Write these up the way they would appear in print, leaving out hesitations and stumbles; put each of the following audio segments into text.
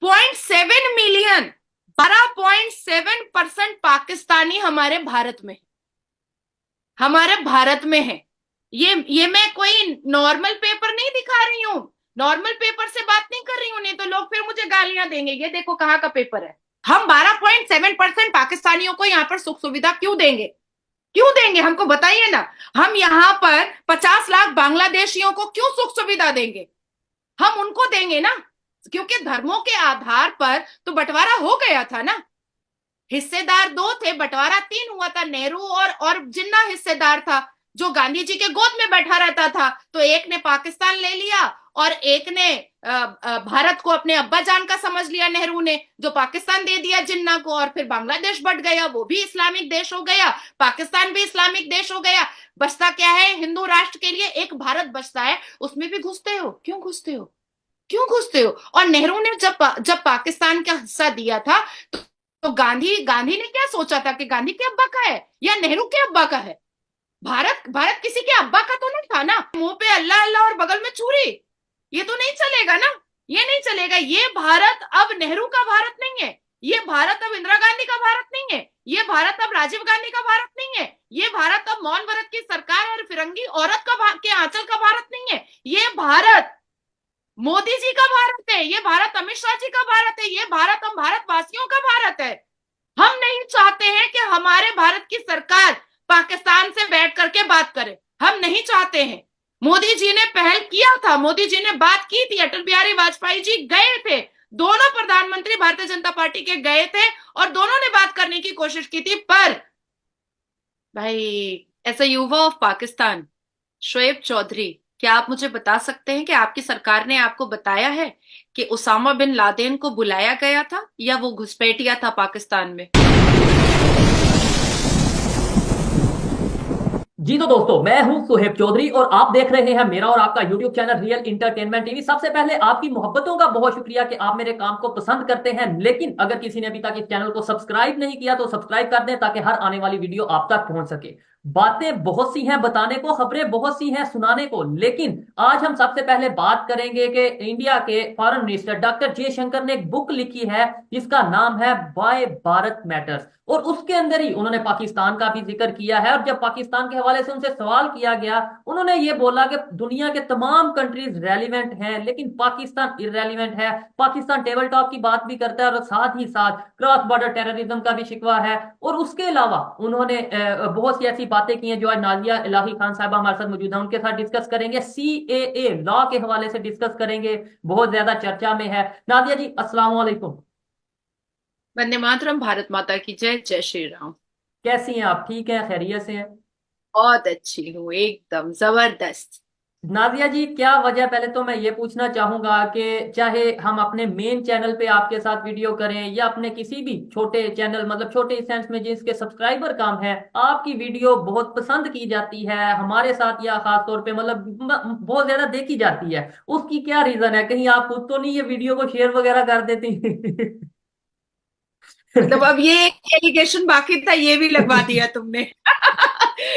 0.7 million, 12.7% Pakistani हमारे भारत में है। ये मैं कोई नॉर्मल पेपर नहीं दिखा रही हूँ, नॉर्मल पेपर से बात नहीं कर रही हूँ, नहीं तो लोग फिर मुझे गालियां देंगे। ये देखो कहाँ का पेपर है। हम 12.7% पाकिस्तानियों को यहाँ पर सुख सुविधा क्यों देंगे? क्यों देंगे? हमको बताइए ना। हम यहाँ पर 50 लाख बांग्लादेशियों को क्यों सुख सुविधा देंगे? हम उनको देंगे ना, क्योंकि धर्मों के आधार पर तो बंटवारा हो गया था ना। हिस्सेदार दो थे, बंटवारा तीन हुआ था। नेहरू और जिन्ना हिस्सेदार था, जो गांधी जी के गोद में बैठा रहता था। तो एक ने पाकिस्तान ले लिया और एक ने भारत को अपने अब्बा जान का समझ लिया, नेहरू ने, जो पाकिस्तान दे दिया जिन्ना को। और फिर बांग्लादेश बट गया, वो भी इस्लामिक देश हो गया, पाकिस्तान भी इस्लामिक देश हो गया। बचता क्या है? हिंदू राष्ट्र के लिए एक भारत बचता है, उसमें भी घुसते हो। क्यों घुसते हो? क्यों घुसते हो? और नेहरू ने जब जब पाकिस्तान का हिस्सा दिया था, तो गांधी गांधी ने क्या सोचा था कि गांधी के अब्बा का है या नेहरू के अब्बा का है? भारत भारत किसी के अब्बा का तो नहीं था ना। मुंह पे अल्लाह अल्लाह और बगल में छुरी, ये तो नहीं चलेगा ना। ये नहीं चलेगा। ये भारत अब नेहरू का भारत नहीं है। ये भारत अब इंदिरा गांधी का भारत नहीं है। ये भारत अब राजीव गांधी का भारत नहीं है। ये भारत अब मौन व्रत की सरकार और फिरंगी औरत के आंचल का भारत नहीं है। ये भारत मोदी जी का भारत है। ये भारत अमित शाह जी का भारत है। ये भारत हम भारतवासियों का भारत है। हम नहीं चाहते हैं कि हमारे भारत की सरकार पाकिस्तान से बैठ करके बात करे। हम नहीं चाहते हैं। मोदी जी ने पहल किया था, मोदी जी ने बात की थी, अटल बिहारी वाजपेयी जी गए थे, दोनों प्रधानमंत्री भारतीय जनता पार्टी के गए थे और दोनों ने बात करने की कोशिश की थी। पर भाई, एज अ युवा ऑफ पाकिस्तान, शोएब चौधरी, क्या आप मुझे बता सकते हैं कि आपकी सरकार ने आपको बताया है कि उसामा बिन लादेन को बुलाया गया था या वो घुसपैठिया था पाकिस्तान में? जी तो दोस्तों, मैं हूं सुहेब चौधरी और आप देख रहे हैं मेरा और आपका YouTube channel real entertainment TV. सबसे पहले आपकी मोहब्बतों का बहुत शुक्रिया कि आप मेरे काम को पसंद करते हैं, लेकिन अगर किसी ने अभी तक इस चैनल को सब्सक्राइब नहीं किया तो सब्सक्राइब कर दें ताकि हर आने वाली वीडियो आप तक पहुंच सके। बातें बहुत सी हैं बताने को, खबरें बहुत सी हैं सुनाने को, लेकिन आज हम सबसे पहले बात करेंगे कि इंडिया के फॉरेन मिनिस्टर डॉक्टर जयशंकर ने एक बुक लिखी है जिसका नाम है वाई भारत मैटर्स, और उसके अंदर ही उन्होंने पाकिस्तान का भी जिक्र किया है। और जब पाकिस्तान के हवाले से उनसे सवाल किया गया, उन्होंने ये बोला कि दुनिया के तमाम कंट्रीज रेलिवेंट हैं लेकिन पाकिस्तान इररेलिवेंट है। पाकिस्तान टेबल टॉप की बात भी करता है और साथ ही साथ क्रॉस बॉर्डर टेररिज्म का भी शिकवा है। और उसके अलावा उन्होंने बहुत सी ऐसी बातें की हैं जो आज नाजिया इलाही खान साहब हमारे साथ मौजूद हैं, उनके साथ डिस्कस करेंगे। सीएए लॉ के हवाले से डिस्कस करेंगे, बहुत ज्यादा चर्चा में है। नादिया जी, अस्सलाम वालेकुम। वंदे मातरम, भारत माता की जय, जय श्री राम। कैसी हैं आप? ठीक हैं? खैरियत से हैं? बहुत अच्छी हूँ, एकदम जबरदस्त। नाजिया जी, क्या वजह, पहले तो मैं ये पूछना चाहूंगा कि चाहे हम अपने मेन चैनल पे आपके साथ वीडियो करें या अपने किसी भी छोटे चैनल, मतलब छोटे सेंस में जिसके सब्सक्राइबर कम है, आपकी वीडियो बहुत पसंद की जाती है हमारे साथ, या खास तौर पे मतलब बहुत ज्यादा देखी जाती है। उसकी क्या रीजन है? कहीं आप खुद तो नहीं ये वीडियो को शेयर वगैरह कर देती? मतलब अब ये एक एलिगेशन बाकी था, ये भी लगवा दिया तुमने।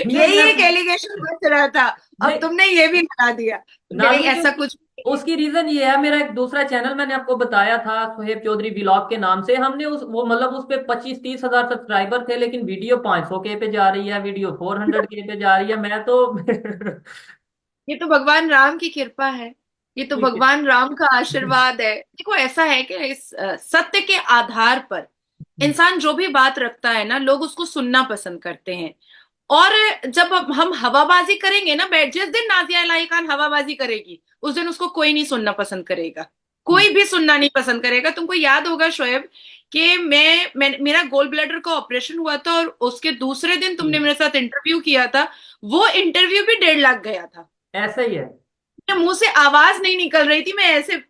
नहीं यही मैं एक एलिगेशन बच रहा था, अब नहीं, तुमने ये भी लगा दिया। नहीं, नादिया ऐसा जी, कुछ नहीं है। उसकी रीजन ये है, मेरा एक दूसरा चैनल मैंने आपको बताया था सुहेब चौधरी व्लॉग के नाम से, हमने उस वो मतलब उस पे 25-30 हजार सब्सक्राइबर थे, लेकिन वीडियो 500 के पे जा रही है, वीडियो 400 के पे जा रही है। मैं तो ये तो भगवान राम की कृपा है। ये तो ठीक है। भगवान राम का आशीर्वाद है। देखो, ऐसा है कि इस सत्य के आधार पर इंसान जो भी बात रखता है ना, लोग उसको सुनना पसंद करते हैं। और जब हम हवाबाजी करेंगे ना, बैठ जिस दिन नाजिया इलाही खान हवाबाजी करेगी, उस दिन उसको कोई नहीं सुनना पसंद करेगा। कोई भी सुनना नहीं पसंद करेगा। तुमको याद होगा शोएब कि मेरा गोल ब्लैडर का ऑपरेशन हुआ था और उसके दूसरे दिन तुमने मेरे साथ इंटरव्यू किया था। वो इंटरव्यू भी 1.5 लाख गया था। ऐसा ही है। मेरे मुंह से आवाज नहीं निकल रही थी, मैं ऐसे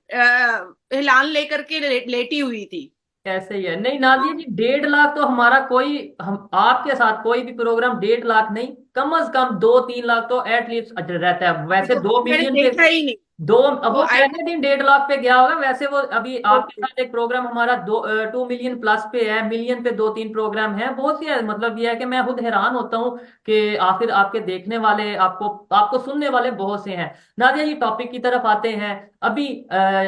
हिलान लेकर के लेटी हुई थी। ऐसे ही है। नहीं नादिया जी, 1.5 लाख तो हमारा कोई, हम आपके साथ कोई भी प्रोग्राम 1.5 लाख नहीं, कम अज कम 2-3 लाख तो एटलीस्ट रहता है, ये वैसे तो दो मैंने मिलियन पे। देखा ही नहीं। अब तो वो आई पहले दिन 1.5 लाख पे गया होगा। वैसे वो अभी आपके ओके। साथ एक प्रोग्राम हमारा 2 मिलियन प्लस पे है, मिलियन पे 2-3 प्रोग्राम है, बहुत सी है। मतलब ये है कि मैं खुद हैरान होता हूँ कि आखिर आपके देखने वाले, आपको आपको सुनने वाले बहुत से हैं। नादिया जी, टॉपिक की तरफ आते हैं। अभी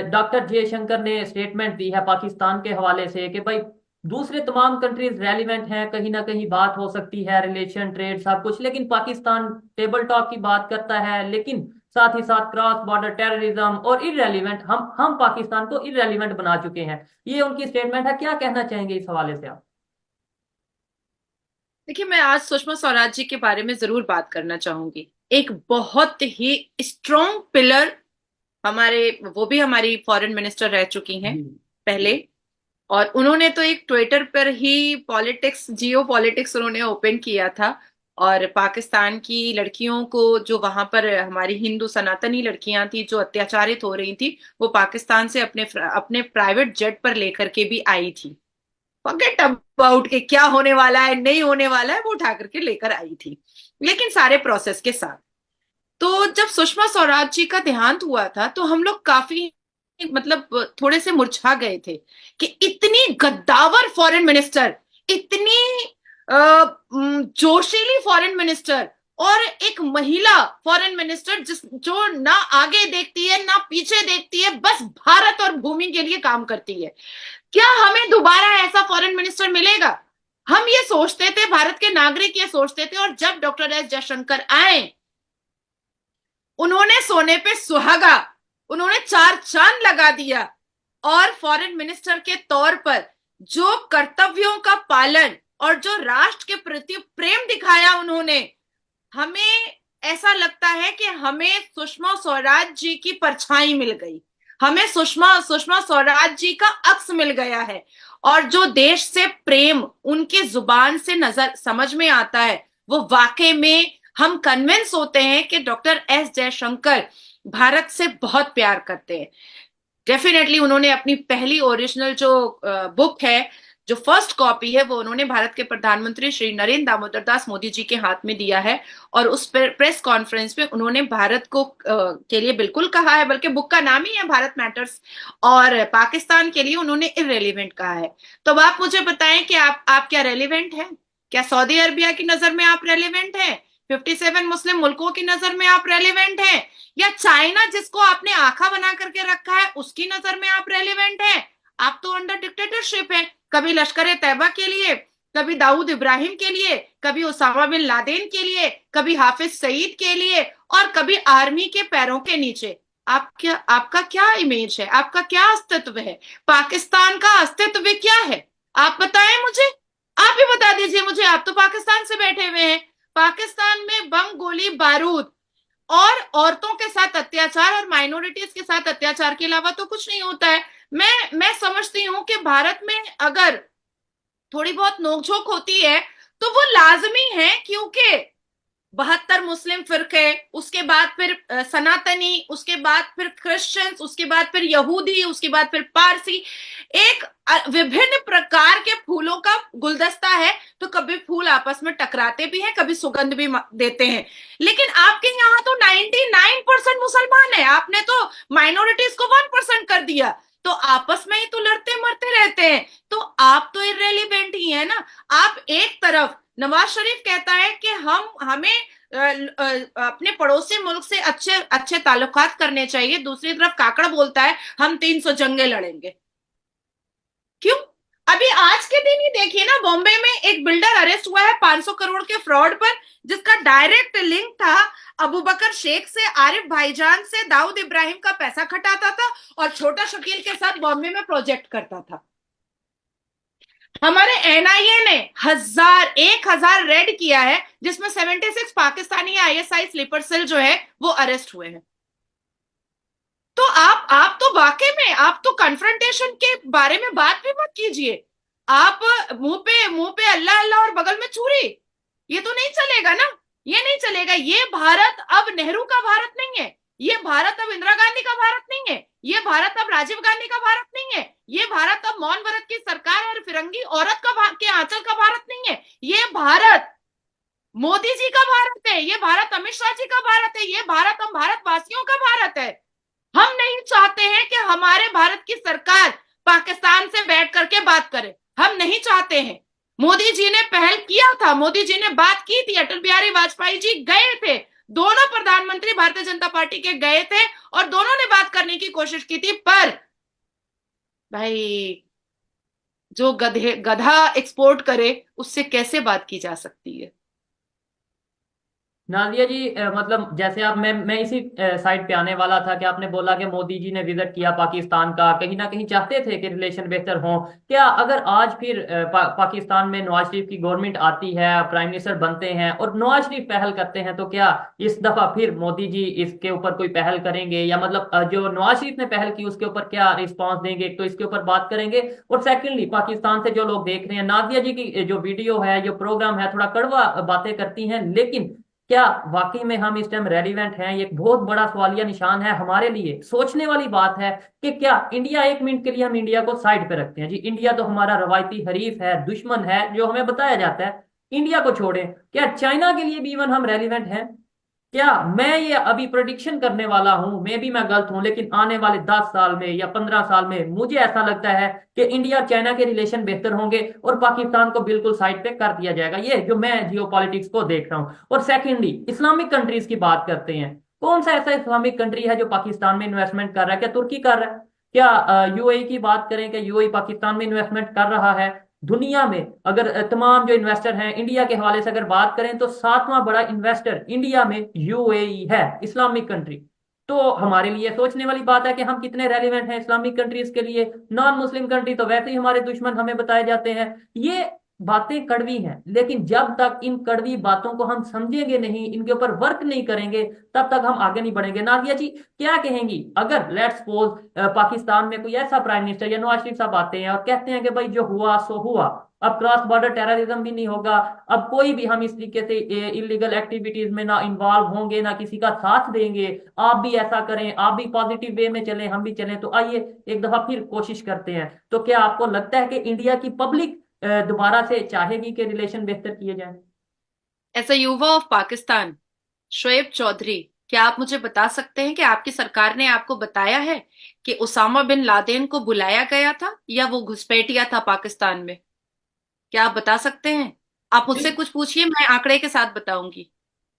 डॉक्टर जयशंकर ने स्टेटमेंट दी है पाकिस्तान के हवाले से कि भाई दूसरे तमाम कंट्रीज रेलिवेंट हैं, कहीं ना कहीं बात हो सकती है, रिलेशन, ट्रेड, सब कुछ, लेकिन पाकिस्तान टेबल टॉक की बात करता है, लेकिन साथ ही साथ क्रॉस बॉर्डर टेररिज्म और इररेलीवेंट, हम पाकिस्तान को इररेलीवेंट बना चुके हैं। ये उनकी स्टेटमेंट है। क्या कहना चाहेंगे इस हवाले से आप? देखिए, मैं आज सुषमा स्वराज जी के बारे में जरूर बात करना चाहूंगी। एक बहुत ही स्ट्रॉन्ग पिलर हमारे, वो भी हमारी फॉरेन मिनिस्टर रह चुकी हैं जी। पहले। और उन्होंने तो एक ट्विटर पर ही पॉलिटिक्स, जियो पॉलिटिक्स उन्होंने ओपन किया था। और पाकिस्तान की लड़कियों को, जो वहां पर हमारी हिंदू सनातनी लड़कियां थी जो अत्याचारित हो रही थी, वो पाकिस्तान से अपने अपने प्राइवेट जेट पर लेकर के भी आई थी। फॉरगेट अबाउट के क्या होने वाला है नहीं होने वाला है, वो उठा करके लेकर आई थी, लेकिन सारे प्रोसेस के साथ। तो जब सुषमा स्वराज जी का देहांत हुआ था तो हम लोग काफी, मतलब थोड़े से मुरझा गए थे कि इतनी गद्दावर फॉरेन मिनिस्टर, इतनी जोशीली फॉरेन मिनिस्टर, और एक महिला फॉरेन मिनिस्टर जिस जो ना आगे देखती है ना पीछे देखती है, बस भारत और भूमि के लिए काम करती है। क्या हमें दोबारा ऐसा फॉरेन मिनिस्टर मिलेगा? हम ये सोचते थे, भारत के नागरिक ये सोचते थे। और जब डॉक्टर एस जयशंकर आए, उन्होंने सोने पे सुहागा, उन्होंने चार चांद लगा दिया। और फॉरेन मिनिस्टर के तौर पर जो कर्तव्यों का पालन और जो राष्ट्र के प्रति प्रेम दिखाया उन्होंने, हमें ऐसा लगता है कि हमें सुषमा स्वराज जी की परछाई मिल गई, हमें सुषमा सुषमा स्वराज जी का अक्स मिल गया है। और जो देश से प्रेम उनकी जुबान से नजर समझ में आता है, वो वाकई में हम कन्विंस होते हैं कि डॉक्टर एस जयशंकर भारत से बहुत प्यार करते हैं। डेफिनेटली उन्होंने अपनी पहली ओरिजिनल जो बुक है, जो फर्स्ट कॉपी है, वो उन्होंने भारत के प्रधानमंत्री श्री नरेंद्र दामोदर दास मोदी जी के हाथ में दिया है। और उस प्रेस कॉन्फ्रेंस में उन्होंने भारत को के लिए बिल्कुल कहा है, बल्कि बुक का नाम ही है भारत मैटर्स। और पाकिस्तान के लिए उन्होंने इररेलीवेंट कहा है। तो अब आप मुझे बताएं कि आप क्या रेलिवेंट हैं? क्या सऊदी अरबिया की नजर में आप रेलिवेंट हैं? 57 मुस्लिम मुल्कों की नजर में आप रेलिवेंट हैं? या चाइना, जिसको आपने आंखा बना करके रखा है, उसकी नजर में आप रेलिवेंट हैं? आप तो अंडर डिक्टेटरशिप है। कभी लश्कर तैयबा के लिए, कभी दाऊद इब्राहिम के लिए, कभी उसामा बिन लादेन के लिए, कभी हाफिज सईद के लिए, और कभी आर्मी के पैरों के नीचे। आपका क्या इमेज है? आपका क्या अस्तित्व है? पाकिस्तान का अस्तित्व क्या है? आप बताएं मुझे। आप ही बता दीजिए मुझे। आप तो पाकिस्तान से बैठे हुए हैं। पाकिस्तान में बम, गोली, बारूद और औरतों के साथ अत्याचार और माइनॉरिटीज के साथ अत्याचार के अलावा तो कुछ नहीं होता है। मैं समझती हूं कि भारत में अगर थोड़ी बहुत नोकझोंक होती है तो वो लाजमी है, क्योंकि 72 मुस्लिम फिरके, उसके बाद फिर सनातनी, उसके बाद फिर क्रिश्चियंस, उसके बाद फिर यहूदी, उसके बाद फिर पारसी, एक विभिन्न प्रकार के फूलों का गुलदस्ता है। तो कभी फूल आपस में टकराते भी हैं, कभी सुगंध भी देते हैं। लेकिन आपके यहाँ तो 99% मुसलमान है, आपने तो माइनॉरिटीज को 1% कर दिया। तो आपस में ही तो लड़ते मरते रहते हैं। तो आप तो इररेलीवेंट ही है ना। आप एक तरफ, नवाज शरीफ कहता है कि हमें अपने पड़ोसी मुल्क से अच्छे अच्छे ताल्लुकात करने चाहिए, दूसरी तरफ काकड़ बोलता है हम 300 जंगे लड़ेंगे। क्यों? अभी आज के दिन ही देखिए ना, बॉम्बे में एक बिल्डर अरेस्ट हुआ है 500 करोड़ के फ्रॉड पर, जिसका डायरेक्ट लिंक था अबू बकर शेख से, आरिफ भाईजान से, दाऊद इब्राहिम का पैसा खटाता था और छोटा शकील के साथ बॉम्बे में प्रोजेक्ट करता था। हमारे एनआईए ने 1000 रेड किया है, जिसमें 76 पाकिस्तानी आईएसआई स्लीपर सेल जो है वो अरेस्ट हुए हैं। तो आप तो वाकई में, आप तो कन्फ्रंटेशन के बारे में बात भी मत कीजिए। आप मुंह पे अल्लाह अल्लाह और बगल में छुरी, ये तो नहीं चलेगा ना। ये नहीं चलेगा। ये भारत अब नेहरू का भारत नहीं है। ये भारत अब इंदिरा गांधी का भारत नहीं है। ये भारत अब राजीव गांधी का भारत नहीं है। ये भारत अब मौन व्रत की सरकार और फिरंगी औरत के आंचल का भारत नहीं है। ये भारत मोदी जी का भारत है। ये भारत अमित शाह जी का भारत है। ये भारत हम भारतवासियों का भारत है। हम नहीं चाहते हैं कि हमारे भारत की सरकार पाकिस्तान से बैठ करके बात करे, हम नहीं चाहते हैं। मोदी जी ने पहल किया था, मोदी जी ने बात की थी, अटल बिहारी वाजपेयी जी गए थे, दोनों प्रधानमंत्री भारतीय जनता पार्टी के गए थे और दोनों ने बात करने की कोशिश की थी, पर भाई जो गधा एक्सपोर्ट करे उससे कैसे बात की जा सकती है। नादिया जी, मतलब जैसे आप मैं इसी साइड पे आने वाला था कि आपने बोला कि मोदी जी ने विजिट किया पाकिस्तान का, कहीं ना कहीं चाहते थे कि रिलेशन बेहतर हों। क्या अगर आज फिर पाकिस्तान में नवाज शरीफ की गवर्नमेंट आती है, प्राइम मिनिस्टर बनते हैं और नवाज शरीफ पहल करते हैं, तो क्या इस दफा फिर मोदी जी इसके ऊपर कोई पहल करेंगे, या मतलब जो नवाज शरीफ ने पहल की उसके ऊपर क्या रिस्पॉन्स देंगे? एक तो इसके ऊपर बात करेंगे, और सेकेंडली पाकिस्तान से जो लोग देख रहे हैं, नादिया जी की जो वीडियो है, जो प्रोग्राम है, थोड़ा कड़वा बातें करती हैं, लेकिन क्या वाकई में हम इस टाइम रेलिवेंट हैं? ये एक बहुत बड़ा सवालिया निशान है हमारे लिए। सोचने वाली बात है कि क्या इंडिया, एक मिनट के लिए हम इंडिया को साइड पे रखते हैं जी, इंडिया तो हमारा रवायती हरीफ है, दुश्मन है, जो हमें बताया जाता है। इंडिया को छोड़ें, क्या चाइना के लिए भी इवन हम रेलिवेंट हैं? क्या मैं ये अभी प्रोडिक्शन करने वाला हूं, मे भी मैं गलत हूं, लेकिन आने वाले 10 साल में या 15 साल में मुझे ऐसा लगता है कि इंडिया और चाइना के रिलेशन बेहतर होंगे और पाकिस्तान को बिल्कुल साइड पे कर दिया जाएगा। ये जो मैं जियो पॉलिटिक्स को देख रहा हूँ। और सेकेंडली इस्लामिक कंट्रीज की बात करते हैं, कौन सा ऐसा इस्लामिक कंट्री है जो पाकिस्तान में इन्वेस्टमेंट कर रहा है? क्या तुर्की कर रहा है? क्या यूएई की बात करें, क्या यूएई पाकिस्तान में इन्वेस्टमेंट कर रहा है? दुनिया में अगर तमाम जो इन्वेस्टर हैं इंडिया के हवाले से अगर बात करें, तो 7वां बड़ा इन्वेस्टर इंडिया में यूएई है, इस्लामिक कंट्री। तो हमारे लिए सोचने वाली बात है कि हम कितने रेलिवेंट हैं इस्लामिक कंट्रीज के लिए। नॉन मुस्लिम कंट्री तो वैसे ही हमारे दुश्मन हमें बताए जाते हैं। ये बातें कड़वी हैं, लेकिन जब तक इन कड़वी बातों को हम समझेंगे नहीं, इनके ऊपर वर्क नहीं करेंगे, तब तक हम आगे नहीं बढ़ेंगे। नादिया जी, क्या कहेंगी अगर लेट्स सपोज पाकिस्तान में कोई ऐसा प्राइम मिनिस्टर या नवाज शरीफ साहब आते हैं और कहते हैं कि भाई जो हुआ सो हुआ, अब क्रॉस बॉर्डर टेररिज्म भी नहीं होगा, अब कोई भी हम इस तरीके से इलीगल एक्टिविटीज में ना इन्वॉल्व होंगे, ना किसी का साथ देंगे, आप भी ऐसा करें, आप भी पॉजिटिव वे में चलें, हम भी चलें, तो आइए एक दफा फिर कोशिश करते हैं। तो क्या आपको लगता है कि इंडिया की पब्लिक दोबारा से चाहेगी कि रिलेशन बेहतर किए जाए? एज अ युवा ऑफ पाकिस्तान, शोएब चौधरी, क्या आप मुझे बता सकते हैं कि आपकी सरकार ने आपको बताया है कि उसामा बिन लादेन को बुलाया गया था या वो घुसपैठिया था पाकिस्तान में? क्या आप बता सकते हैं? आप मुझसे कुछ पूछिए, मैं आंकड़े के साथ बताऊंगी।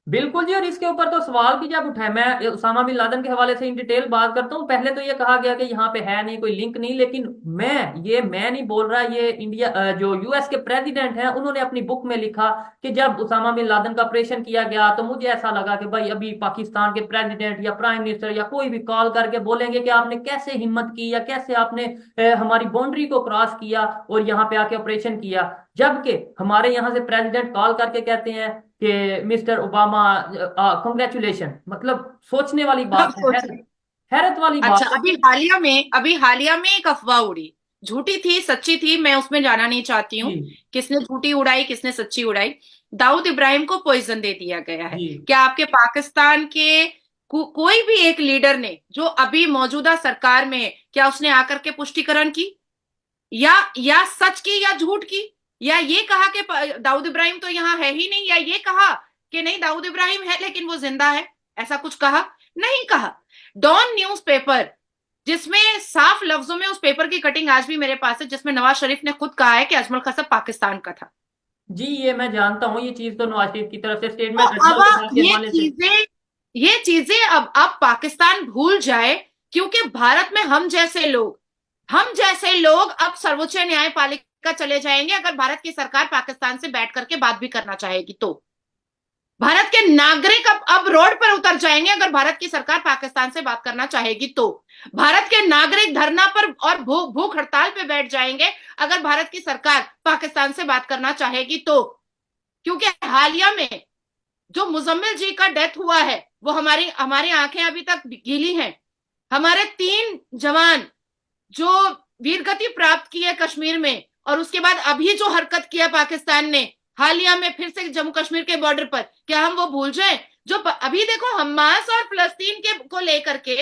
बिल्कुल जी। और इसके ऊपर तो सवाल भी जब उठाए, मैं उसामा बिन लादेन के हवाले से इन डिटेल बात करता हूँ। पहले तो ये कहा गया कि यहाँ पे है नहीं, कोई लिंक नहीं, लेकिन मैं नहीं बोल रहा, ये इंडिया जो यूएस के प्रेसिडेंट हैं उन्होंने अपनी बुक में लिखा कि जब उसामा बिन लादेन का ऑपरेशन किया गया तो मुझे ऐसा लगा कि भाई अभी पाकिस्तान के प्रेसिडेंट या प्राइम मिनिस्टर या कोई भी कॉल करके बोलेंगे कि आपने कैसे हिम्मत की, या कैसे आपने हमारी बाउंड्री को क्रॉस किया और यहाँ पे आके ऑपरेशन किया। जबकि हमारे यहाँ से प्रेसिडेंट कॉल करके कहते हैं कि मिस्टर ओबामा कंग्रेचुलेशन। मतलब सोचने वाली अब बात है, सोचिए। हैरत वाली अच्छा, बात है। अभी हालिया में एक अफवाह उड़ी, झूठी थी सच्ची थी मैं उसमें जाना नहीं चाहती हूँ, जी किसने झूठी उड़ाई किसने सच्ची उड़ाई। दाऊद इब्राहिम को पॉइजन दे दिया गया है। जी क्या आपके पाकिस्तान के कोई भी एक लीडर ने जो अभी मौजूदा सरकार में है, क्या उसने आकर के पुष्टिकरण की, या सच की या झूठ की, या ये कहा कि दाऊद इब्राहिम तो यहाँ है ही नहीं, या ये कहा कि नहीं दाऊद इब्राहिम है लेकिन वो जिंदा है? ऐसा कुछ कहा? नहीं कहा। डॉन न्यूज़पेपर, जिसमें साफ लफ्जों में, उस पेपर की कटिंग आज भी मेरे पास है, जिसमें नवाज शरीफ ने खुद कहा है कि अजमल कसब पाकिस्तान का था। जी, ये मैं जानता हूँ, ये चीज तो नवाज शरीफ की तरफ से तो स्टेटमेंट अजमल कसाब के ये हवाले से। चीजें ये चीजें अब पाकिस्तान भूल जाए, क्योंकि भारत में हम जैसे लोग अब सर्वोच्च न्यायपालिका चले जाएंगे अगर भारत की सरकार पाकिस्तान से बैठ करके बात भी करना चाहेगी तो। भारत के नागरिक अब रोड पर उतर जाएंगे अगर भारत की सरकार पाकिस्तान से बात करना चाहेगी तो। भारत के नागरिक धरना पर और भूख हड़ताल पे बैठ जाएंगे अगर भारत की सरकार पाकिस्तान से बात करना चाहेगी तो। क्योंकि हालिया में जो मुजम्मिल जी का डेथ हुआ है, वो हमारी हमारी आंखें अभी तक गीली हैं। हमारे 3 जवान जो वीरगति प्राप्त की है कश्मीर में, और उसके बाद अभी जो हरकत किया पाकिस्तान ने हालिया में फिर से जम्मू कश्मीर के बॉर्डर पर, क्या हम वो भूल जाएं? जो अभी देखो, हमास और फलस्तीन के को लेकर के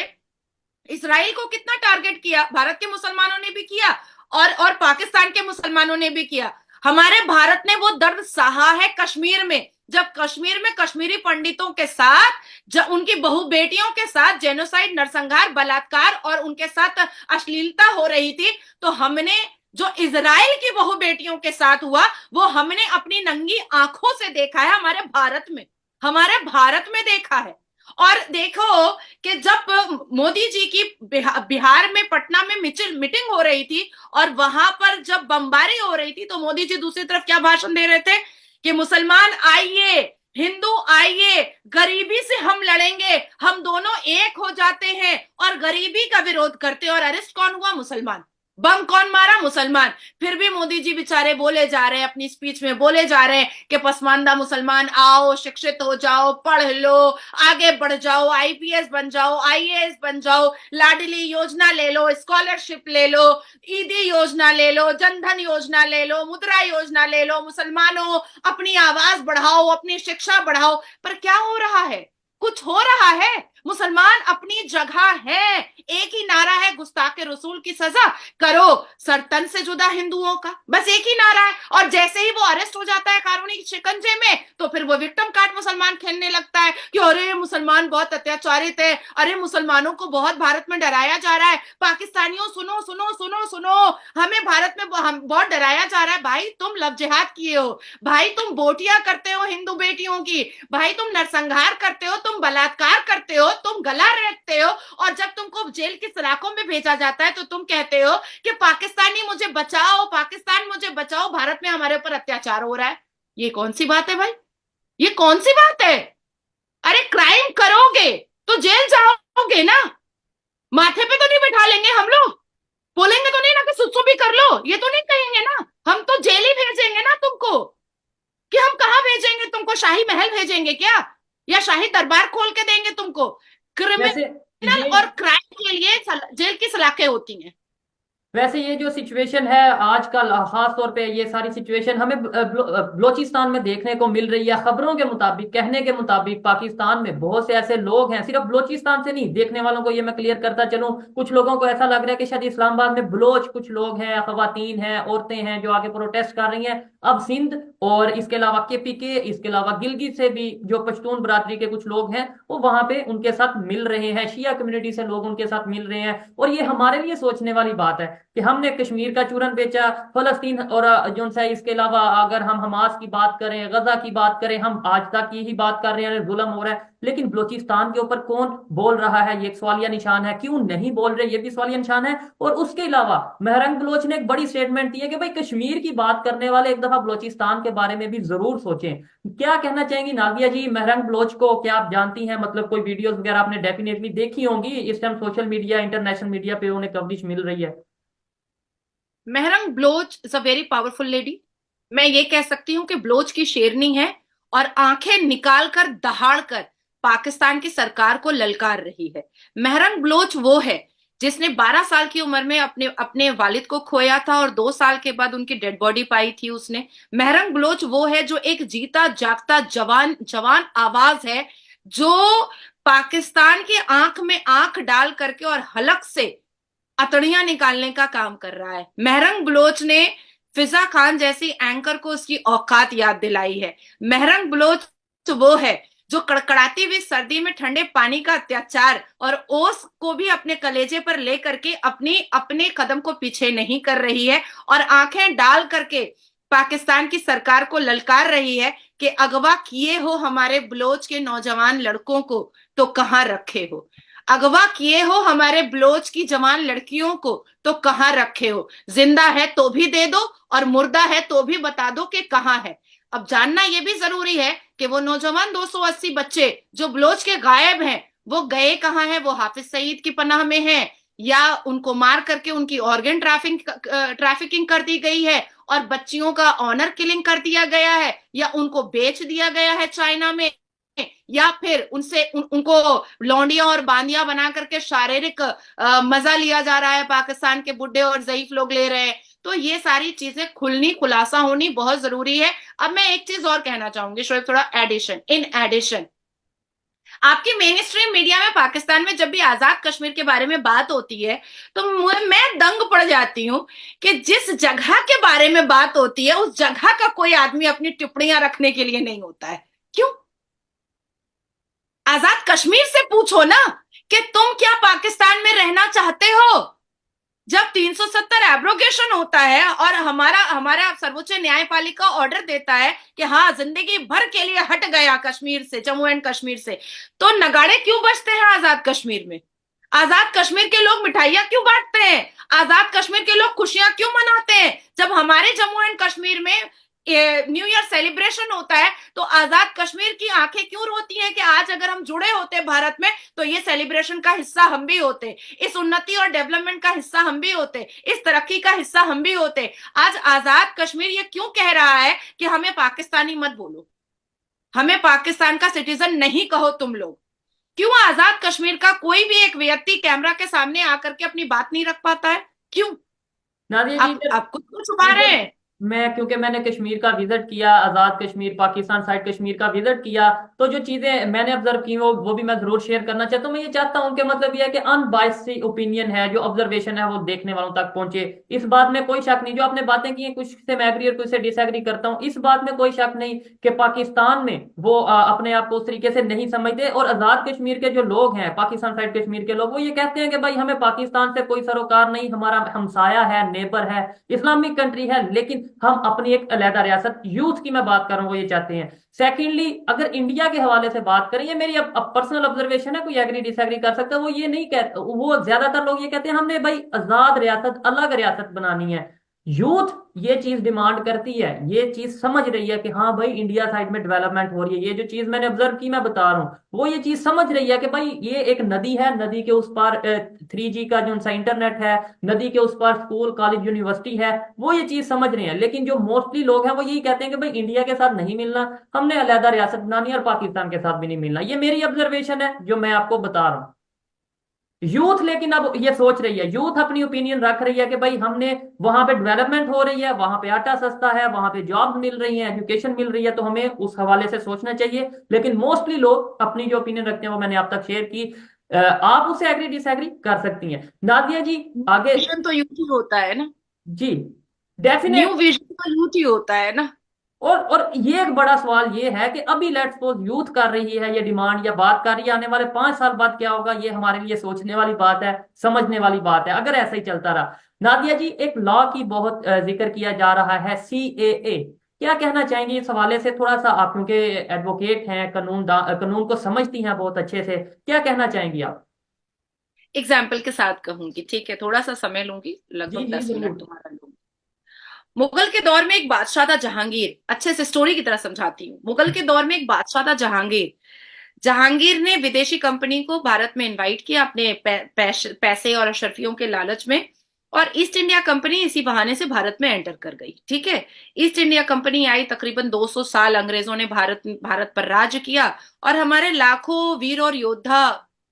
इसराइल को कितना टारगेट किया, भारत के मुसलमानों ने भी किया और पाकिस्तान के मुसलमानों ने भी किया। हमारे भारत ने वो दर्द सहा है कश्मीर में, जब कश्मीर में कश्मीरी पंडितों के साथ, जब उनकी बहु बेटियों के साथ जेनोसाइड, नरसंहार, बलात्कार और उनके साथ अश्लीलता हो रही थी, तो हमने जो इजराइल की बहु बेटियों के साथ हुआ वो हमने अपनी नंगी आंखों से देखा है, हमारे भारत में देखा है। और देखो कि जब मोदी जी की बिहार में पटना में मीटिंग हो रही थी और वहां पर जब बमबारी हो रही थी, तो मोदी जी दूसरी तरफ क्या भाषण दे रहे थे कि मुसलमान आइए, हिंदू आइए, गरीबी से हम लड़ेंगे, हम दोनों एक हो जाते हैं और गरीबी का विरोध करते हैं। और अरेस्ट कौन हुआ? मुसलमान। बम कौन मारा? मुसलमान। फिर भी मोदी जी बेचारे बोले जा रहे हैं, अपनी स्पीच में बोले जा रहे हैं कि पसमानदा मुसलमान आओ, शिक्षित हो जाओ, पढ़ लो, आगे बढ़ जाओ, आईपीएस बन जाओ, आईएएस बन जाओ, लाडली योजना ले लो, स्कॉलरशिप ले लो, ईदी योजना ले लो, जनधन योजना ले लो, मुद्रा योजना ले लो, मुसलमानों अपनी आवाज बढ़ाओ, अपनी शिक्षा बढ़ाओ। पर क्या हो रहा है? कुछ हो रहा है? मुसलमान अपनी जगह है, एक ही नारा है, गुस्ताखे रसूल की सजा करो, सरतन से जुदा हिंदुओं का, बस एक ही नारा है। और जैसे ही वो अरेस्ट हो जाता है कानूनी शिकंजे में, तो फिर वो विक्टिम कार्ड मुसलमान खेलने लगता है कि अरे मुसलमान बहुत अत्याचारित है, अरे मुसलमानों को बहुत भारत में डराया जा रहा है, पाकिस्तानियों सुनो सुनो सुनो सुनो, हमें भारत में बहुत डराया जा रहा है। भाई तुम लव जिहाद किए हो, भाई तुम बोटियां करते हो हिंदू बेटियों की, भाई तुम नरसंहार करते हो, तुम बलात्कार करते हो, तुम गला रेतते हो, और जब तुमको जेल की सलाखों में भेजा जाता है तो तुम कहते हो कि पाकिस्तानी मुझे बचाओ, पाकिस्तान मुझे बचाओ, भारत में हमारे ऊपर अत्याचार हो रहा है। ये कौन सी बात है भाई? ये कौन सी बात है? अरे क्राइम करोगे तो जेल जाओगे ना, माथे पे तो नहीं बैठा लेंगे हम लोग, बोलेंगे तो नहीं ना कि सुसु भी कर लो, ये तो नहीं कहेंगे ना, हम तो जेल ही भेजेंगे ना तुमको। कि हम कहाँ भेजेंगे तुमको? शाही महल भेजेंगे क्या, या शाही दरबार खोल के देंगे तुमको? वैसे क्रिमिनल ये और क्राइम के लिए जेल की सलाखें होती हैं। वैसे ये जो सिचुएशन है आजकल, खास तौर पे ये सारी सिचुएशन हमें बलोचिस्तान में देखने को मिल रही है। खबरों के मुताबिक, कहने के मुताबिक, पाकिस्तान में बहुत से ऐसे लोग हैं, सिर्फ बलोचिस्तान से नहीं, देखने वालों को ये मैं क्लियर करता चलूं, कुछ लोगों को ऐसा लग रहा है कि शायद इस्लामाबाद में बलोच कुछ लोग हैं, खवातीन हैं, औरतें हैं, जो आगे प्रोटेस्ट कर रही हैं। अब सिंध और इसके अलावा केपीके, इसके अलावा गिलगित से भी जो पश्तून बरादरी के कुछ लोग हैं, वो वहां पे उनके साथ मिल रहे हैं, शिया कम्युनिटी से लोग उनके साथ मिल रहे हैं। और ये हमारे लिए सोचने वाली बात है कि हमने कश्मीर का चूरन बेचा, फलस्तीन और जो सा, इसके अलावा अगर हम हमास की बात करें, गजा की बात करें, हम आज तक की ही बात कर रहे हैं, जुल्म हो रहा है। लेकिन बलूचिस्तान के ऊपर कौन बोल रहा है? ये एक सवालिया निशान है। क्यों नहीं बोल रहे, ये भी सवालिया निशान है। और उसके अलावा महरंग बलोच ने एक बड़ी स्टेटमेंट दी है कि भाई कश्मीर की बात करने वाले एक दफा बलूचिस्तान के बारे में भी जरूर सोचें। क्या कहना चाहेंगी नादिया जी? महरंग बलोच को क्या आप जानती हैं? मतलब कोई वीडियोस वगैरह आपने डेफिनेटली देखी होंगी, इस time social media, international media पे उन्हें कवरेज मिल रही है। Mahrang Baloch is a very powerful lady. मैं ये कह सकती हूँ कि ब्लोच की शेरनी है और आंखें निकाल कर दहाड़ कर पाकिस्तान की सरकार को ललकार रही है। मेहरंग ब्लोच वो है जिसने 12 साल की उम्र में अपने अपने वालिद को खोया था और 2 साल के बाद उनकी डेड बॉडी पाई थी उसने। मेहरंग ब्लोच वो है जो एक जीता जागता जवान जवान आवाज है, जो पाकिस्तान की आंख में आंख डाल करके और हलक से अतड़ियां निकालने का काम कर रहा है। मेहरंग बलोच ने फिजा खान जैसी एंकर को उसकी औकात याद दिलाई है। मेहरंग बलोच वो है जो कड़कड़ाती हुई सर्दी में ठंडे पानी का अत्याचार और ओस को भी अपने कलेजे पर ले करके अपने कदम को पीछे नहीं कर रही है और आंखें डाल करके पाकिस्तान की सरकार को ललकार रही है कि अगवा किए हो हमारे बलोच के नौजवान लड़कों को तो कहां रखे हो, अगवा किए हो हमारे बलोच की जवान लड़कियों को तो कहां रखे हो, जिंदा है तो भी दे दो और मुर्दा है तो भी बता दो कि कहां है। अब जानना यह भी जरूरी है कि वो नौजवान 280 बच्चे जो बलोच के गायब हैं वो गए कहां हैं? वो हाफिज सईद की पनाह में हैं या उनको मार करके उनकी ऑर्गन ट्रैफिकिंग कर दी गई है और बच्चियों का ऑनर किलिंग कर दिया गया है या उनको बेच दिया गया है चाइना में, या फिर उनको लौंडिया और बांदिया बना करके शारीरिक मजा लिया जा रहा है, पाकिस्तान के बुढ़े और ज़ईफ लोग ले रहे हैं। तो ये सारी चीजें खुलासा होनी बहुत जरूरी है। अब मैं एक चीज और कहना चाहूंगी शोएब, थोड़ा इन एडिशन आपकी मेन स्ट्रीम मीडिया में पाकिस्तान में जब भी आजाद कश्मीर के बारे में बात होती है तो मैं दंग पड़ जाती हूँ कि जिस जगह के बारे में बात होती है उस जगह का कोई आदमी अपनी टिप्पणियां रखने के लिए नहीं होता है। क्यों? आजाद कश्मीर से पूछो ना कि तुम क्या पाकिस्तान में रहना चाहते हो। जब 370 एब्रोगेशन होता है और हमारा सर्वोच्च न्यायपालिका ऑर्डर देता है कि हाँ जिंदगी भर के लिए हट गया कश्मीर से, जम्मू एंड कश्मीर से, तो नगाड़े क्यों बजते हैं आजाद कश्मीर में? आजाद कश्मीर के लोग मिठाइयां क्यों बांटते हैं? आजाद कश्मीर के लोग खुशियां क्यों मनाते हैं? जब हमारे जम्मू एंड कश्मीर में न्यू ईयर सेलिब्रेशन होता है तो आजाद कश्मीर की आंखें क्यों रोती हैं कि आज अगर हम जुड़े होते भारत में तो ये सेलिब्रेशन का हिस्सा हम भी होते, इस उन्नति और डेवलपमेंट का हिस्सा हम भी होते, इस तरक्की का हिस्सा हम भी होते। आज आजाद कश्मीर ये क्यों कह रहा है कि हमें पाकिस्तानी मत बोलो, हमें पाकिस्तान का सिटीजन नहीं कहो तुम लोग? क्यों आजाद कश्मीर का कोई भी एक व्यक्ति कैमरा के सामने आकर के अपनी बात नहीं रख पाता है? क्यों? नादिया जी, आप खुद को छुपा रहे हैं। मैं क्योंकि मैंने कश्मीर का विजिट किया, आजाद कश्मीर, पाकिस्तान साइड कश्मीर का विजिट किया, तो जो चीजें मैंने ऑब्जर्व की वो भी मैं जरूर शेयर करना चाहता हूँ। मैं ये चाहता हूँ कि मतलब ये है कि अनबायस्ड ओपिनियन है, जो ऑब्जर्वेशन है वो देखने वालों तक पहुंचे। इस बात में कोई शक नहीं, जो आपने बातें की हैं कुछ से मैं एग्री और कुछ से डिसएग्री करता हूँ, इस बात में कोई शक नहीं कि पाकिस्तान में वो अपने आप को उस तरीके से नहीं समझते। और आजाद कश्मीर के जो लोग हैं, पाकिस्तान साइड कश्मीर के लोग, वो ये कहते हैं कि भाई हमें पाकिस्तान से कोई सरोकार नहीं, हमारा हमसाया है, नेबर है, इस्लामिक कंट्री है, लेकिन हम अपनी एक अलहदा रियासत, यूथ की मैं बात कर रहा हूं, वो ये चाहते हैं। सेकेंडली, अगर इंडिया के हवाले से बात करें, ये मेरी अब पर्सनल ऑब्जर्वेशन है, कोई एग्री डिसएग्री कर सकता है, वो ये नहीं कहते, वो ज्यादातर लोग ये कहते हैं हमने भाई आजाद रियासत, अलग रियासत बनानी है। यूथ ये चीज डिमांड करती है, ये चीज समझ रही है कि हाँ भाई इंडिया साइड में डेवलपमेंट हो रही है। ये जो चीज मैंने ऑब्जर्व की मैं बता रहा हूँ, वो ये चीज समझ रही है कि भाई ये एक नदी है, नदी के उस पार 3G का जो सा इंटरनेट है, नदी के उस पार स्कूल कॉलेज यूनिवर्सिटी है, वो ये चीज समझ रहे हैं। लेकिन जो मोस्टली लोग हैं वो यही कहते हैं कि भाई इंडिया के साथ नहीं मिलना, हमने अलहदा रियासत बनानी है और पाकिस्तान के साथ भी नहीं मिलना। ये मेरी ऑब्जर्वेशन है जो मैं आपको बता रहा हूँ। यूथ लेकिन अब ये सोच रही है, यूथ अपनी ओपिनियन रख रही है कि भाई हमने, वहां पे डेवलपमेंट हो रही है, वहां पे आटा सस्ता है, वहां पे जॉब मिल रही है, एजुकेशन मिल रही है, तो हमें उस हवाले से सोचना चाहिए। लेकिन मोस्टली लोग अपनी जो ओपिनियन रखते हैं वो मैंने आप तक शेयर की। आप उससे एग्री डिसएग्री कर सकती हैं। नादिया जी आगे। विजन तो यूथ ही होता है ना, जी, न्यू डेफिनेट। विजन तो यूथ ही होता है ना। और ये एक बड़ा सवाल ये है कि अभी लेट्स सपोज यूथ कर रही है ये डिमांड या बात कर रही है, आने वाले 5 साल बाद क्या होगा, ये हमारे लिए सोचने वाली बात है, समझने वाली बात है, अगर ऐसा ही चलता रहा। नादिया जी, एक लॉ की बहुत जिक्र किया जा रहा है, CAA, क्या कहना चाहेंगे इस हवाले से? थोड़ा सा आप क्योंकि एडवोकेट हैं, कानून को समझती हैं बहुत अच्छे से, क्या कहना चाहेंगी आप? एग्जाम्पल के साथ कहूंगी, ठीक है, थोड़ा सा समय लूंगी, जी लगभग जी 10 मिनट जरूर। तुम्हारा लूंगी। मुगल के दौर में एक बादशाह था जहांगीर, अच्छे से स्टोरी की तरह समझाती हूँ। मुगल के दौर में एक बादशाह था जहांगीर। जहांगीर ने विदेशी कंपनी को भारत में इनवाइट किया अपने पैसे और अशर्फियों के लालच में, और ईस्ट इंडिया कंपनी इसी बहाने से भारत में एंटर कर गई। ठीक है, ईस्ट इंडिया कंपनी आई, तकरीबन 200 साल अंग्रेजों ने भारत पर राज किया, और हमारे लाखों वीर और योद्धा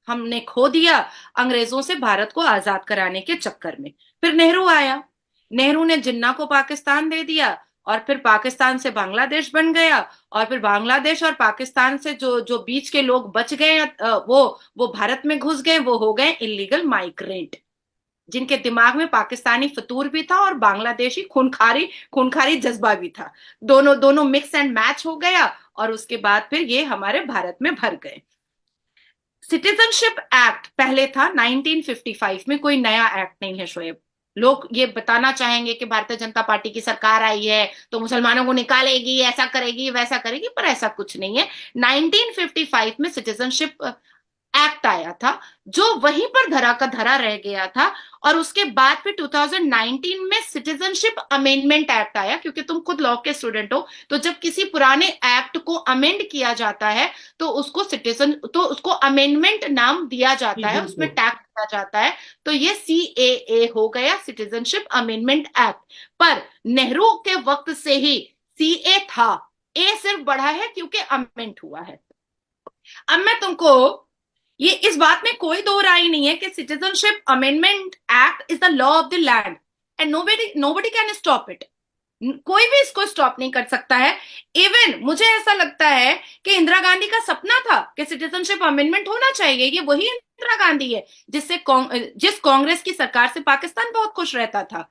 हमने खो दिया अंग्रेजों से भारत को आजाद कराने के चक्कर में। फिर नेहरू आया, नेहरू ने जिन्ना को पाकिस्तान दे दिया, और फिर पाकिस्तान से बांग्लादेश बन गया, और फिर बांग्लादेश और पाकिस्तान से जो जो बीच के लोग बच गए, वो भारत में घुस गए, वो हो गए इलीगल माइग्रेंट, जिनके दिमाग में पाकिस्तानी फतूर भी था और बांग्लादेशी खूनखारी खूनखारी जज्बा भी था। दोनों दोनों मिक्स एंड मैच हो गया, और उसके बाद फिर ये हमारे भारत में भर गए। सिटीजनशिप एक्ट पहले था 1955 में, कोई नया एक्ट नहीं है शोएब। लोग ये बताना चाहेंगे कि भारतीय जनता पार्टी की सरकार आई है तो मुसलमानों को निकालेगी, ऐसा करेगी वैसा करेगी, पर ऐसा कुछ नहीं है। 1955 में सिटीजनशिप एक्ट आया था, जो वहीं पर धरा का धरा रह गया था, और उसके बाद फिर 2019 में सिटीजनशिप अमेंडमेंट एक्ट आया। क्योंकि तुम खुद लॉ के स्टूडेंट हो, तो जब किसी पुराने एक्ट को अमेंड किया जाता है तो उसको अमेंडमेंट नाम दिया जी जाता है, उसमें बिल्कुल। टैग किया जाता है। तो ये CAA हो गया, सिटीजनशिप अमेंडमेंट एक्ट। पर नेहरू के वक्त से ही CA था, ए सिर्फ बढ़ा है क्योंकि अमेंड हुआ है। अब मैं तुमको, ये इस बात में कोई दो राय नहीं है कि citizenship amendment act is the law of the land, and nobody can stop it. कोई भी इसको स्टॉप नहीं कर सकता है। इवन मुझे ऐसा लगता है कि इंदिरा गांधी का सपना था कि सिटीजनशिप अमेंडमेंट होना चाहिए। ये वही इंदिरा गांधी है जिस कांग्रेस की सरकार से पाकिस्तान बहुत खुश रहता था।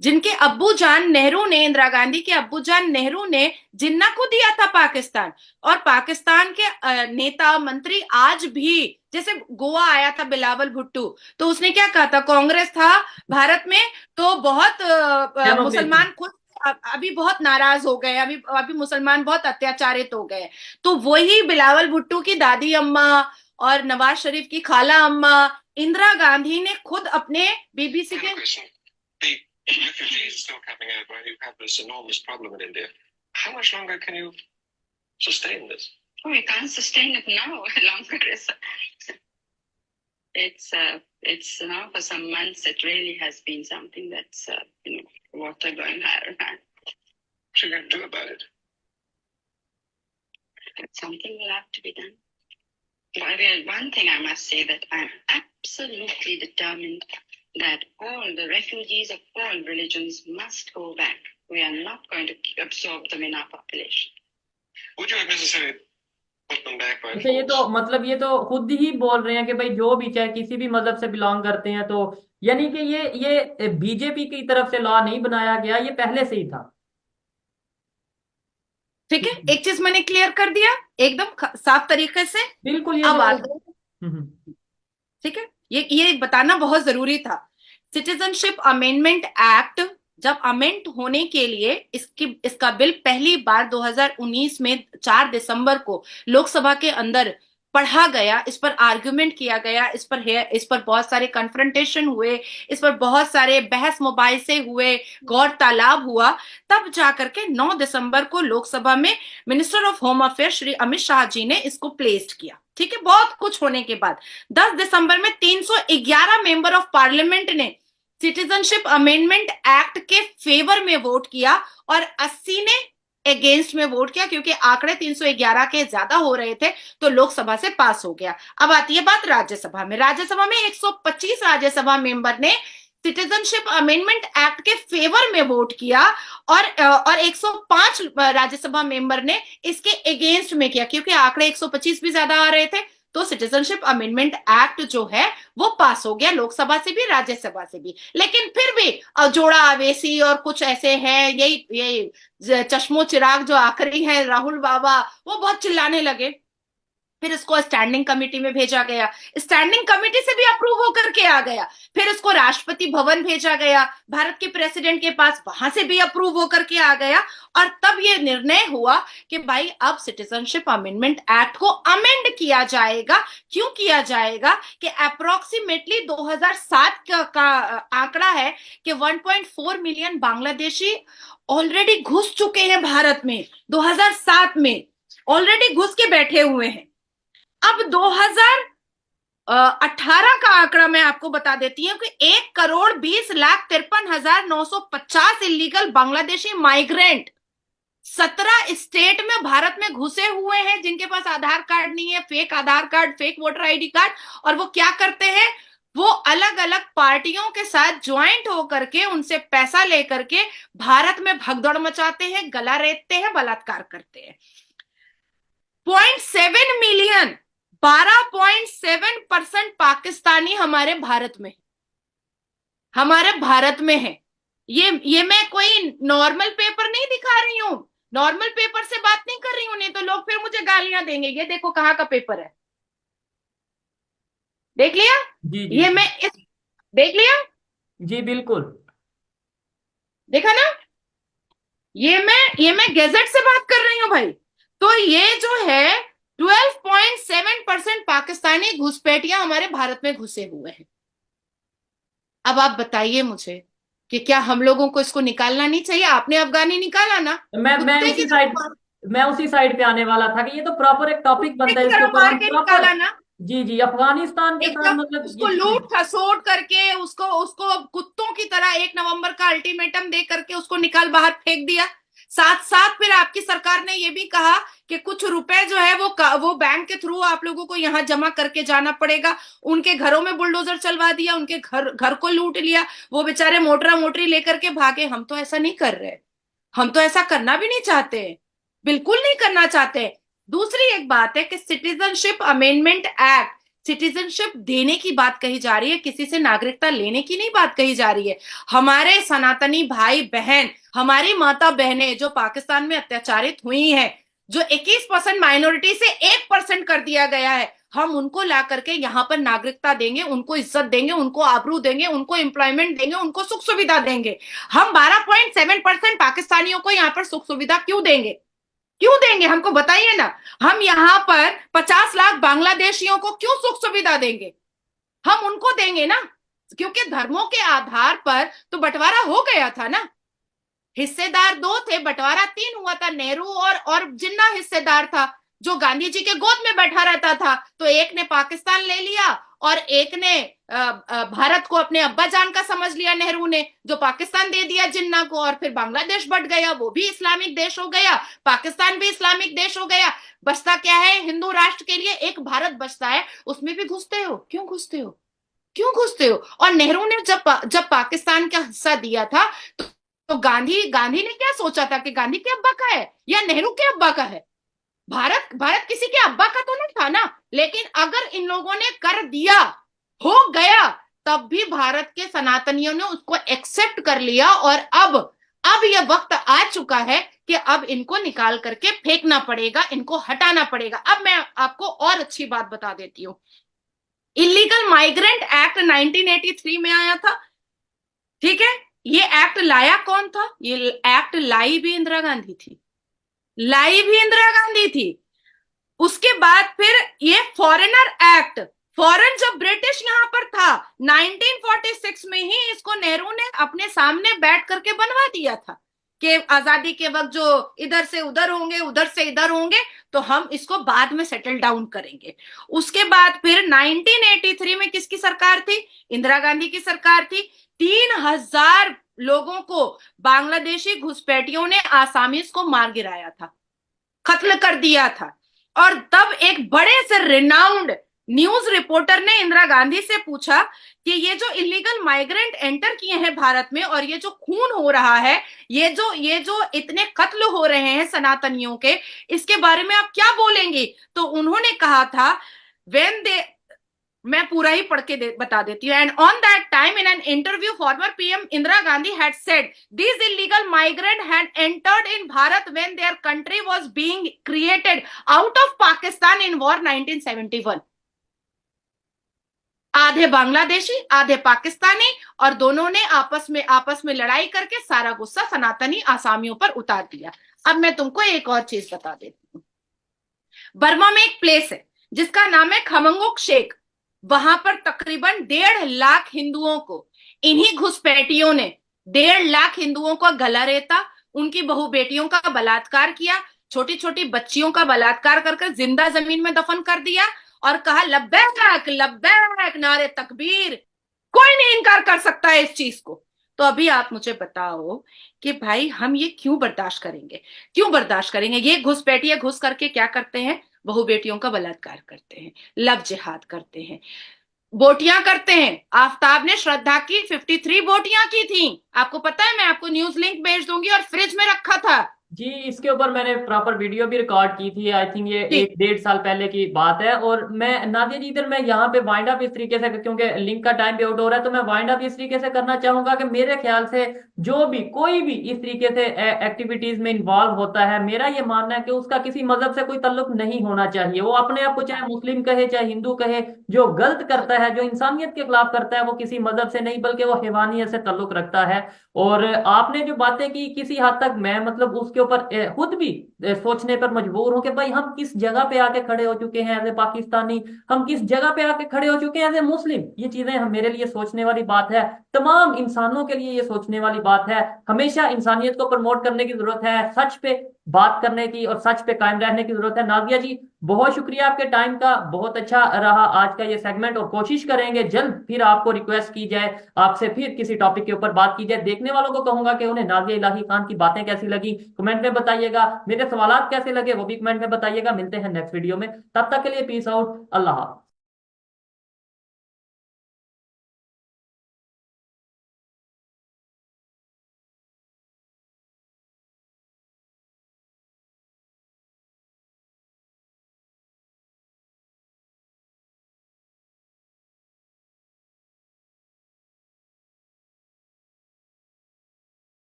जिनके अब्बू जान नेहरू ने, इंदिरा गांधी के अब्बू जान नेहरू ने जिन्ना को दिया था पाकिस्तान। और पाकिस्तान के नेता मंत्री आज भी, जैसे गोवा आया था बिलावल भुट्टो, तो उसने क्या कहा था, कांग्रेस था भारत में तो बहुत डेमोक्रेसी। मुसलमान खुद अभी बहुत नाराज हो गए, अभी अभी मुसलमान बहुत अत्याचारित हो गए। तो वही बिलावल भुट्टो की दादी अम्मा और नवाज शरीफ की खाला अम्मा, इंदिरा गांधी ने खुद अपने बीबीसी के The refugees still coming over, and you have this enormous problem in India. How much longer can you sustain this? Oh, we can't sustain it now longer. It's now for some months. It really has been something that's water going higher. What are you going to do about it? Something will have to be done. One thing I must say, that I'm absolutely determined that all the refugees of all religions must go back. We are not going to absorb them in our population. Would you have necessarily put them back by अच्छा, ये तो force? मतलब ये तो खुद ही बोल रहे हैं कि भाई जो भी, चाहे किसी भी मजहब से बिलोंग करते हैं, तो यानी कि ये बीजेपी की तरफ से लॉ नहीं बनाया गया, ये पहले से ही था। ठीक है, एक चीज मैंने क्लियर कर दिया एकदम साफ तरीके से। बिल्कुल। ये अब जो आगे, ठीक है, ये बताना बहुत जरूरी था। सिटीजनशिप अमेंडमेंट एक्ट जब अमेंड होने के लिए इसका बिल पहली बार 2019 में 4 दिसंबर को लोकसभा के अंदर पढ़ा गया, इस पर आर्गुमेंट किया गया, इस पर बहुत सारे कन्फ्रंटेशन हुए, इस पर बहुत सारे बहस मुबाहिसे हुए, गौर तालाब हुआ, तब जाकर के 9 दिसंबर को लोकसभा में minister of home affair Shri Amit Shah ji ने इसको प्लेस्ड किया। ठीक है, बहुत कुछ होने के बाद 10 दिसंबर में 311 मेंबर ऑफ पार्लियामेंट ने सिटीजनशिप अमेंडमेंट एक्ट के फेवर में वोट किया और 80 ने अगेंस्ट में वोट किया, क्योंकि आंकड़े 311 के ज्यादा हो रहे थे, तो लोकसभा से पास हो गया। अब आती है बात राज्यसभा में। राज्यसभा में 125 राज्यसभा मेंबर ने सिटीजनशिप अमेंडमेंट एक्ट के फेवर में वोट किया और 105 राज्यसभा मेंबर ने इसके अगेंस्ट में किया, क्योंकि आंकड़े 125 भी ज्यादा आ रहे थे। तो सिटीजनशिप अमेंडमेंट एक्ट जो है वो पास हो गया, लोकसभा से भी राज्यसभा से भी। लेकिन फिर भी जोड़ा अवेसी और कुछ ऐसे हैं, यही चश्मो चिराग जो आखिरी है राहुल बाबा, वो बहुत चिल्लाने लगे। फिर इसको स्टैंडिंग कमेटी में भेजा गया, स्टैंडिंग कमेटी से भी अप्रूव होकर के आ गया, फिर इसको राष्ट्रपति भवन भेजा गया, भारत के प्रेसिडेंट के पास, वहां से भी अप्रूव होकर के आ गया। और तब ये निर्णय हुआ कि भाई अब सिटीजनशिप अमेंडमेंट एक्ट को अमेंड किया जाएगा। क्यों किया जाएगा कि अप्रोक्सीमेटली 2007 का आंकड़ा है कि 1.4 मिलियन बांग्लादेशी ऑलरेडी घुस चुके हैं भारत में, 2007 में ऑलरेडी घुस के बैठे हुए हैं। अब 2018 का आंकड़ा मैं आपको बता देती हूँ कि 1,20,53,950 इलीगल बांग्लादेशी माइग्रेंट 17 स्टेट में भारत में घुसे हुए हैं, जिनके पास आधार कार्ड नहीं है, fake Aadhaar card, fake voter ID card. और वो क्या करते हैं, वो अलग अलग पार्टियों के साथ ज्वाइंट होकर के उनसे पैसा लेकर के भारत में भगदड़ मचाते हैं, गला रेतते हैं, बलात्कार करते हैं। 0.7 मिलियन 12.7% पाकिस्तानी हमारे भारत में है। ये मैं कोई नॉर्मल पेपर नहीं दिखा रही हूं, नॉर्मल पेपर से बात नहीं कर रही हूं, नहीं तो लोग फिर मुझे गालियां देंगे। ये देखो कहाँ का पेपर है, देख लिया? जी जी ये मैं देख लिया? जी बिल्कुल देखा ना? ये मैं गैजेट से बात कर रही हूं भाई। तो ये जो है 12.7% पाकिस्तानी घुसपैठियां हमारे भारत में घुसे हुए हैं। अब आप बताइए मुझे कि क्या हम लोगों को इसको निकालना नहीं चाहिए? आपने अफगानी निकाला ना, मैं उसी साइड पे आने वाला था कि ये तो प्रॉपर एक टॉपिक बनता है, इसके ऊपर मार हम के प्रॉपर। निकाला ना, जी जी, अफगानिस्तान के साथ एकदम मतलब उसको लूट खसोट करके, उसको कुत्तों की तरह 1 नवंबर का अल्टीमेटम दे करके उसको निकाल बाहर फेंक दिया। साथ साथ फिर आपकी सरकार ने ये भी कहा कि कुछ रुपए जो है वो बैंक के थ्रू आप लोगों को यहाँ जमा करके जाना पड़ेगा। उनके घरों में बुलडोजर चलवा दिया, उनके घर को लूट लिया, वो बेचारे मोटरी लेकर के भागे। हम तो ऐसा नहीं कर रहे, हम तो ऐसा करना भी नहीं चाहते, बिल्कुल नहीं करना चाहते। दूसरी एक बात है कि सिटीजनशिप अमेंडमेंट एक्ट सिटीजनशिप देने की बात कही जा रही है, किसी से नागरिकता लेने की नहीं बात कही जा रही है। हमारे सनातनी भाई बहन, हमारी माता बहनें जो पाकिस्तान में अत्याचारित हुई हैं, जो 21% माइनॉरिटी से 1% कर दिया गया है, हम उनको ला करके यहाँ पर नागरिकता देंगे, उनको इज्जत देंगे, उनको आबरू देंगे, उनको एम्प्लॉयमेंट देंगे, उनको सुख सुविधा देंगे। हम 12.7% पाकिस्तानियों को यहाँ पर सुख सुविधा क्यों देंगे? क्यों देंगे? हमको बताइए ना। हम यहाँ पर 50 लाख बांग्लादेशियों को क्यों सुख सुविधा देंगे? हम उनको देंगे ना, क्योंकि धर्मों के आधार पर तो बंटवारा हो गया था ना। हिस्सेदार 2 थे, बंटवारा 3 हुआ था। नेहरू और जिन्ना हिस्सेदार था, जो गांधी जी के गोद में बैठा रहता था। तो एक ने पाकिस्तान ले लिया और एक ने भारत को अपने अब्बा जान का समझ लिया, नेहरू ने, जो पाकिस्तान दे दिया जिन्ना को। और फिर बांग्लादेश बट गया, वो भी इस्लामिक देश हो गया, पाकिस्तान भी इस्लामिक देश हो गया। बचता क्या है? हिंदू राष्ट्र के लिए एक भारत बचता है, उसमें भी घुसते हो। क्यों घुसते हो? क्यों घुसते हो? और नेहरू ने जब पाकिस्तान का हिस्सा दिया था तो गांधी ने क्या सोचा था कि गांधी के अब्बा का है या नेहरू के अब्बा का है? भारत किसी के अब्बा का तो नहीं था ना। लेकिन अगर इन लोगों ने कर दिया, हो गया, तब भी भारत के सनातनियों ने उसको एक्सेप्ट कर लिया। और अब यह वक्त आ चुका है कि अब इनको निकाल करके फेंकना पड़ेगा, इनको हटाना पड़ेगा। अब मैं आपको और अच्छी बात बता देती हूँ। इलीगल माइग्रेंट एक्ट 1983 में आया था, ठीक है। ये एक्ट लाया कौन था? ये एक्ट लाई भी इंदिरा गांधी थी, लाई भी इंदिरा गांधी थी। उसके बाद फिर ये फॉरेनर एक्ट, फॉरेन जब ब्रिटिश यहां पर था 1946 में ही इसको नेहरू ने अपने सामने बैठ करके बनवा दिया था कि आजादी के वक्त जो इधर से उधर होंगे, उधर से इधर होंगे, तो हम इसको बाद में सेटल डाउन करेंगे। उसके बाद फिर 1983 में किसकी सरकार थी? इंदिरा गांधी की सरकार थी। 3000 लोगों को बांग्लादेशी घुसपैठियों ने, आसामीज को मार गिराया था, कत्ल कर दिया था। और तब एक बड़े से रिनाउंड न्यूज रिपोर्टर ने इंदिरा गांधी से पूछा कि ये जो इलीगल माइग्रेंट एंटर किए हैं भारत में, और ये जो खून हो रहा है, ये जो इतने कत्ल हो रहे हैं सनातनियों के, इसके बारे में आप क्या बोलेंगे? तो उन्होंने कहा था, मैं पूरा ही पढ़ के बता देती हूँ। And on that time in an interview former PM Indira Gandhi had said these illegal migrants had entered in Bharat when their country was being created out of Pakistan in war 1971। आधे बांग्लादेशी, आधे पाकिस्तानी, और दोनों ने आपस में लड़ाई करके सारा गुस्सा सनातनी आसामियों पर उतार दिया। अब मैं तुमको एक और चीज बता देती हूँ। बर्मा में एक प्लेस है जिसका नाम है खमंगोक शेख। वहां पर तकरीबन 1.5 लाख हिंदुओं को इन्हीं घुसपैठियों ने, 1.5 लाख हिंदुओं का गला रेता, उनकी बहु बेटियों का बलात्कार किया, छोटी छोटी बच्चियों का बलात्कार करके जिंदा जमीन में दफन कर दिया और कहा लब्बैक लब्बैक, नारे तकबीर। कोई नहीं इनकार कर सकता है इस चीज को। तो अभी आप मुझे बताओ कि भाई हम ये क्यों बर्दाश्त करेंगे? क्यों बर्दाश्त करेंगे? ये घुसपैठिए घुस करके क्या करते हैं? बहु बेटियों का बलात्कार करते हैं, लव जिहाद करते हैं, बोटियां करते हैं। आफ्ताब ने श्रद्धा की 53 बोटियां की थी, आपको पता है? मैं आपको न्यूज लिंक भेज दूंगी, और फ्रिज में रखा था जी। इसके ऊपर मैंने प्रॉपर वीडियो भी रिकॉर्ड की थी। आई थिंक ये 1-1.5 साल पहले की बात है। और मैं नादिया जी, इधर मैं यहाँ पे वाइंड अप इस तरीके से, क्योंकि लिंक का टाइम भी आउट हो रहा है, तो मैं वाइंड अप इस तरीके से करना चाहूंगा कि मेरे ख्याल से जो भी कोई भी इस तरीके से एक्टिविटीज में इन्वॉल्व होता है, मेरा ये मानना है कि उसका किसी मजहब से कोई ताल्लुक नहीं होना चाहिए। वो अपने आप को चाहे मुस्लिम कहे चाहे हिंदू कहे, जो गलत करता है, जो इंसानियत के खिलाफ करता है, वो किसी मजहब से नहीं बल्कि वो हैवानियत से ताल्लुक रखता है। और आपने जो बातें की, किसी हद तक मैं मतलब उसके ऊपर खुद भी सोचने पर मजबूर हूं कि भाई हम किस जगह पे आके खड़े हो चुके हैं एज ए पाकिस्तानी, हम किस जगह पे आके खड़े हो चुके हैं एज ए मुस्लिम। ये चीजें हम मेरे लिए सोचने वाली बात है, तमाम इंसानों के लिए ये सोचने वाली बात है। हमेशा इंसानियत को प्रमोट करने की जरूरत है, सच पे बात करने की और सच पे कायम रहने की जरूरत है। नादिया जी, बहुत शुक्रिया आपके टाइम का, बहुत अच्छा रहा आज का ये सेगमेंट। और कोशिश करेंगे जल्द फिर आपको रिक्वेस्ट की जाए, आपसे फिर किसी टॉपिक के ऊपर बात की जाए। देखने वालों को कहूंगा कि उन्हें नादिया इलाही खान की बातें कैसी लगी कमेंट में बताइएगा, मेरे सवालात कैसे लगे वो भी कमेंट में बताइएगा। मिलते हैं नेक्स्ट वीडियो में, तब तक के लिए पीस आउट, अल्लाह हाफ़िज़।